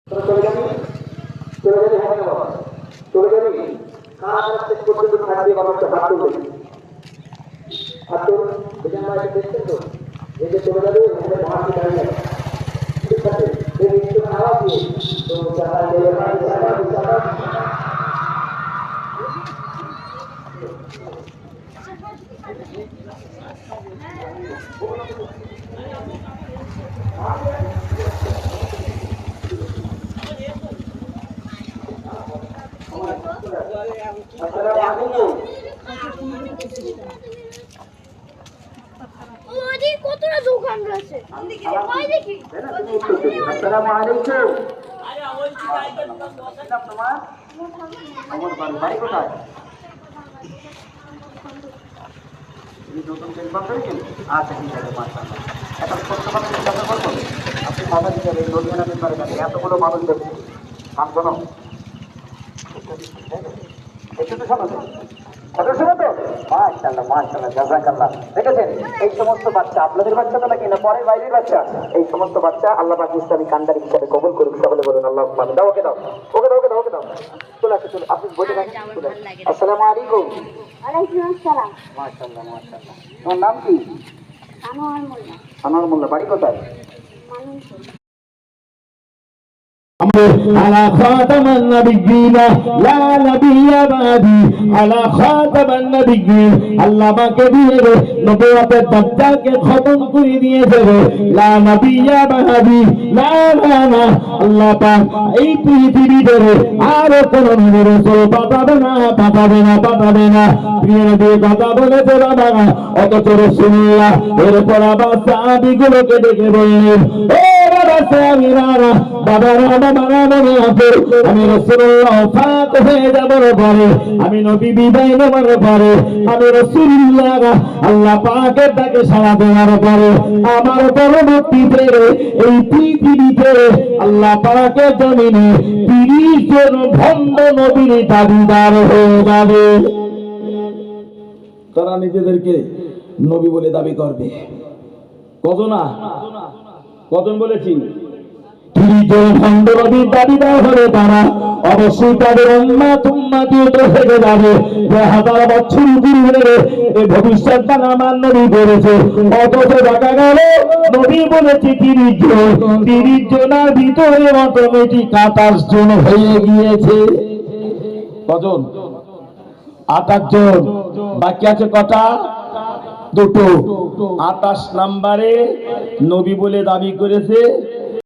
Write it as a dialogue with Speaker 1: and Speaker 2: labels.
Speaker 1: চলে যাবি, চলে যাবি, হ্যাঁ বাবা চলে যাবি। কার শেষ পর্যন্ত থাকবে বাবাকে হাত তুলবে, হাত তুল। বেজান ভাই দেখছেন তো, এই যে চলে যাবে ওখানে মহাশি দাঁড়িয়ে যাবে, ঠিক আছে। এই একটু আওয়াজ দিয়ে তো চাকা দিয়ে
Speaker 2: কতটা দোকান রয়েছে দেখি।
Speaker 1: আসসালামু আলাইকুম। তোমার আমার বাড়ি কোথায়? নতুন টেলিফোন করেছেন? আচ্ছা ঠিক আছে, মাশাআল্লাহ। এখন ছোট্ট কথা জিজ্ঞাসা করবো, আপনি মাথা দিতে হবে নদীয়ানা মেম্বারের কাছে এতগুলো মানুষ দেখছে, মানবো না একটু তো শোনো তো, কথা শোনো তো। মাশাআল্লাহ মাশাআল্লাহ, জাযাকাল্লাহ। দেখেছেন এই সমস্ত বাচ্চা আপনাদের বাচ্চা তো নাকি না পরের বাইরের বাচ্চা? এই সমস্ত বাচ্চা আল্লাহ পাক ইসলামী কান্ডারি হিসাবে কবুল করুক, সকলে বলুন আল্লাহুম্মা আমিন। দাও ওকে দাও, ওকে দাও, ওকে দাও, ওকে দাও। চলে আসো, চলে আপনি বলে রাখেন। আসসালামু আলাইকুম।
Speaker 2: ওয়ালাইকুম আসসালাম।
Speaker 1: মাশাআল্লাহ মাশাআল্লাহ। তোমার নাম কি?
Speaker 2: আনোয়ার মোল্লা।
Speaker 1: আনোয়ার মোল্লা, বাড়ি কোথায়?
Speaker 2: মানুষজন
Speaker 3: على خاتم النبيين لا نبي بعدي على خاتم النبيين আল্লাহ পাকে দিয়ে নবুয়তের দরজাকে খতম করে দিয়েছে লা নবিয়্যা বাদি লা না আল্লাহ পাক এই পৃথিবীতে আর কোন নবী রাসূল পাঠাবে না, পাঠাবে না, পাঠাবে না। প্রিয় নবী কথা বলেছে বাবা, অথচ রাসূলুল্লাহ এরপর আবার সাহাবীগুলোকে ডেকে বললেন, ও বাবা সাহাবীরা, বাবারা আমি রাসূলুল্লাহ ওফাত হয়ে যাবার পরে, আমি নবী বিদায় নেবার পরে, আমি রাসূলুল্লাহ আল্লাহ পাকের ডাকে সাড়া দেওয়ার পরে আমার পরবর্তীতে এই পৃথিবীতে আল্লাহ পাকের জমিনে 30 জন ভণ্ড নবীর দাবিদার হয়ে যাবে। তারা নিজেদেরকে নবী বলে দাবি করবে। কজন বলেছি? দাবিদার হলে তারা অবশ্যই তাদের থেকে যাবে। 1000 বছর পূর্বে এই ভবিষ্যৎ বাণী আমার নবী বলেছে, অথচ দেখা গেল নবী বলেছে 30 জন, 30 জনের ভিতরে অটোমেটিক 28 জন হয়ে গিয়েছে। কজন? 28 জন। বাকি আছে কটা? দুটো। 28 নম্বরে নবী বলে দাবি করেছে